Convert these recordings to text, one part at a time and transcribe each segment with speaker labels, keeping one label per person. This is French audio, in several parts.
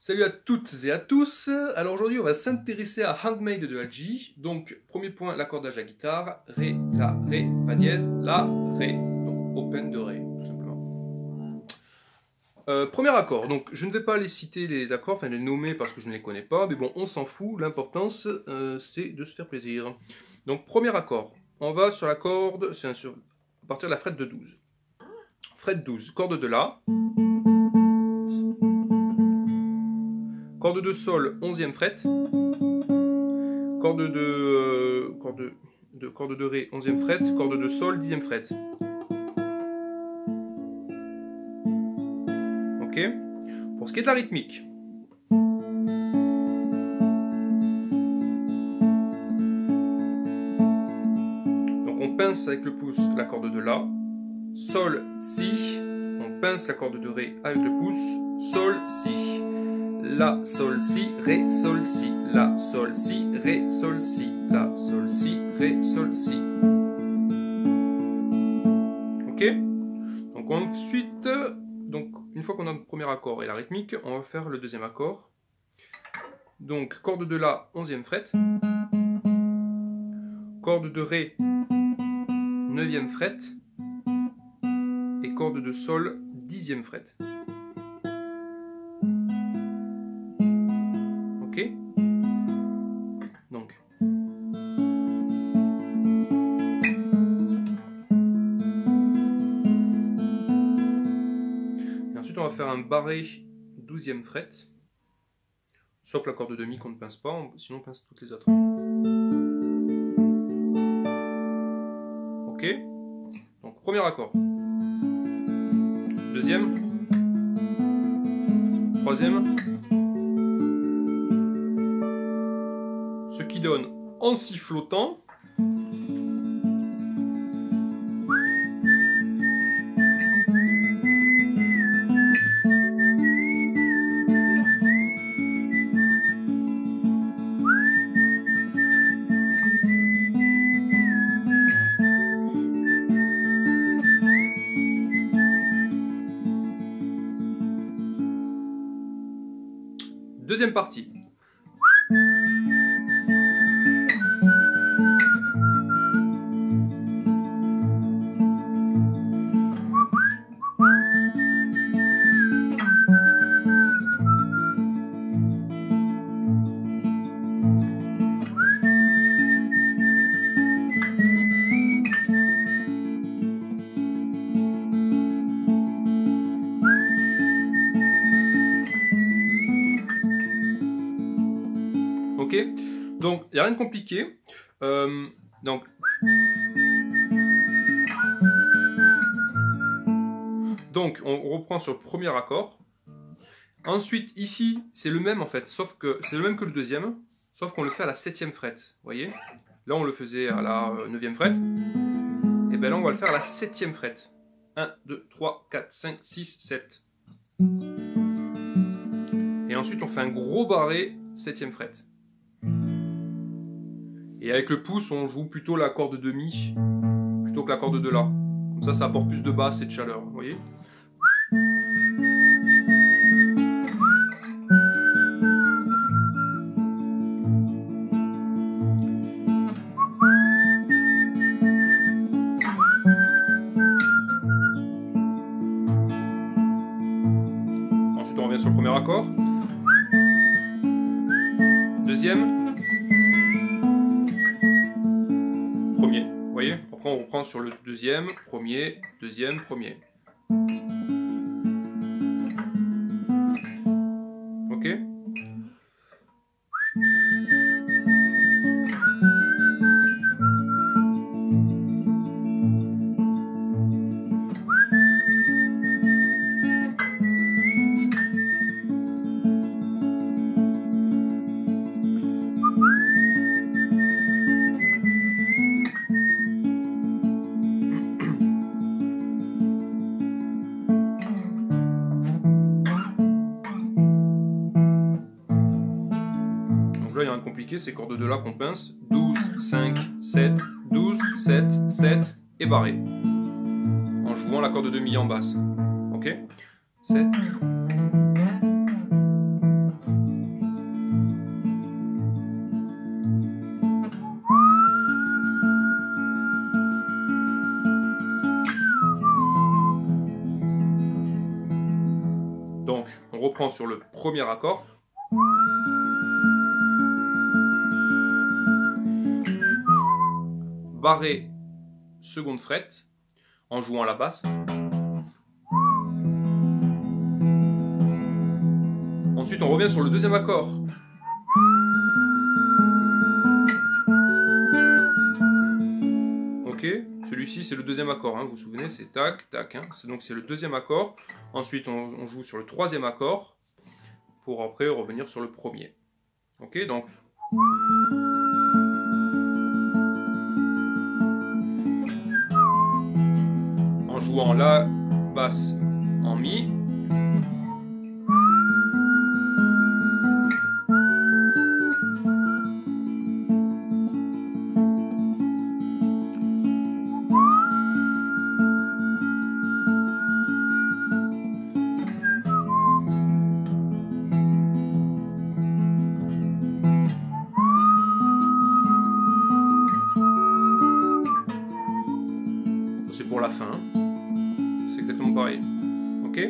Speaker 1: Salut à toutes et à tous. Alors aujourd'hui on va s'intéresser à Handmade de Hadji. Donc premier point, l'accordage à la guitare, Ré, La, Ré, Fa dièse, La, Ré. Donc open de Ré tout simplement. Premier accord, donc je ne vais pas les citer les accords, enfin les nommer parce que je ne les connais pas, mais bon on s'en fout, l'importance c'est de se faire plaisir. Donc premier accord, on va sur la corde, à partir de la frette de 12. Frette 12, corde de La. Corde de Sol, 11e frette. Corde de Ré, 11e frette. Corde de Sol, 10e frette. Ok. Pour ce qui est de la rythmique. Donc on pince avec le pouce la corde de La. Sol, Si. On pince la corde de Ré avec le pouce. Sol, Si. La, Sol, Si, Ré, Sol, Si, La, Sol, Si, Ré, Sol, Si, La, Sol, Si, Ré, Sol, Si. Ok. Donc ensuite, une fois qu'on a le premier accord et la rythmique, on va faire le deuxième accord. Donc corde de La, 11e frette. Corde de Ré, 9e frette. Et corde de Sol, 10e frette. Ok. Donc. Et ensuite, on va faire un barré 12e frette. Sauf la corde de Mi qu'on ne pince pas, sinon on pince toutes les autres. Ok. Donc, premier accord. Deuxième. Troisième. Ce qui donne en sifflotant deuxième partie. Ok, donc il n'y a rien de compliqué. Donc on reprend sur le premier accord. Ensuite ici c'est le même en fait, sauf que c'est le même que le deuxième, sauf qu'on le fait à la 7e frette. Vous voyez? Là on le faisait à la 9e frette. Et bien là on va le faire à la 7e frette. 1, 2, 3, 4, 5, 6, 7. Et ensuite on fait un gros barré 7e frette. Et avec le pouce, on joue plutôt la corde de Mi plutôt que la corde de La. Comme ça apporte plus de basse et de chaleur. Vous voyez? Ensuite, on revient sur le premier accord. Deuxième. Premier, vous voyez? Après on reprend sur le deuxième, premier, deuxième, premier. Ok? Là, il y a un compliqué, c'est corde de La qu'on pince. 12, 5, 7, 12, 7, 7 et barré. En jouant la corde de Mi en basse. Ok? 7. reprend sur le premier accord. Barré, seconde fret, en jouant la basse. Ensuite, on revient sur le deuxième accord. Ok, celui-ci c'est le deuxième accord, hein, vous vous souvenez, c'est tac, tac, hein, donc c'est le deuxième accord. Ensuite, on joue sur le troisième accord pour après revenir sur le premier. Ok, donc. En jouant la basse en mi. C'est pour la fin. C'est exactement pareil. Ok ?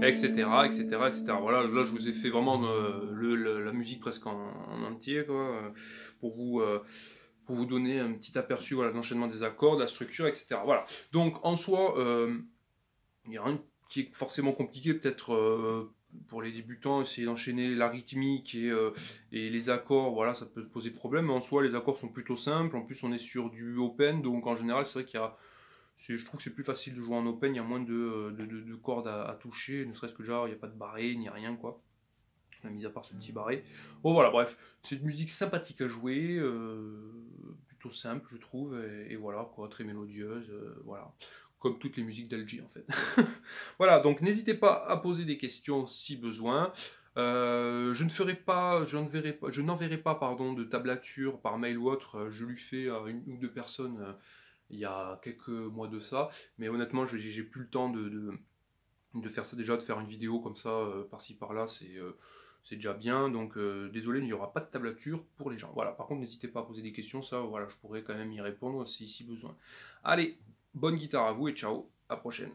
Speaker 1: Etc., etc., etc. Voilà, là je vous ai fait vraiment la musique presque en entier, quoi, pour vous donner un petit aperçu, voilà, de l'enchaînement des accords, de la structure, etc. Voilà. Donc en soi, il n'y a rien qui est forcément compliqué, peut-être pour les débutants, essayer d'enchaîner la rythmique et les accords, voilà, ça peut poser problème, mais en soi les accords sont plutôt simples, en plus on est sur du open, donc en général c'est vrai qu'il y a... Je trouve que c'est plus facile de jouer en open, il y a moins de cordes à toucher, ne serait-ce que déjà, il n'y a pas de barré, ni rien, quoi. Mis à part ce petit barré. Bon voilà, bref, c'est une musique sympathique à jouer, plutôt simple, je trouve, et voilà, quoi, très mélodieuse, voilà. Comme toutes les musiques d'Al-G, en fait. Voilà, donc n'hésitez pas à poser des questions si besoin. Je n'enverrai pas pardon, de tablature par mail ou autre, je lui fais à une ou deux personnes il y a quelques mois de ça, mais honnêtement j'ai plus le temps de faire ça déjà, de faire une vidéo comme ça par-ci par-là, c'est déjà bien, donc désolé, il n'y aura pas de tablature pour les gens. Voilà, par contre n'hésitez pas à poser des questions, ça voilà, je pourrais quand même y répondre si besoin. Allez, bonne guitare à vous et ciao, à la prochaine.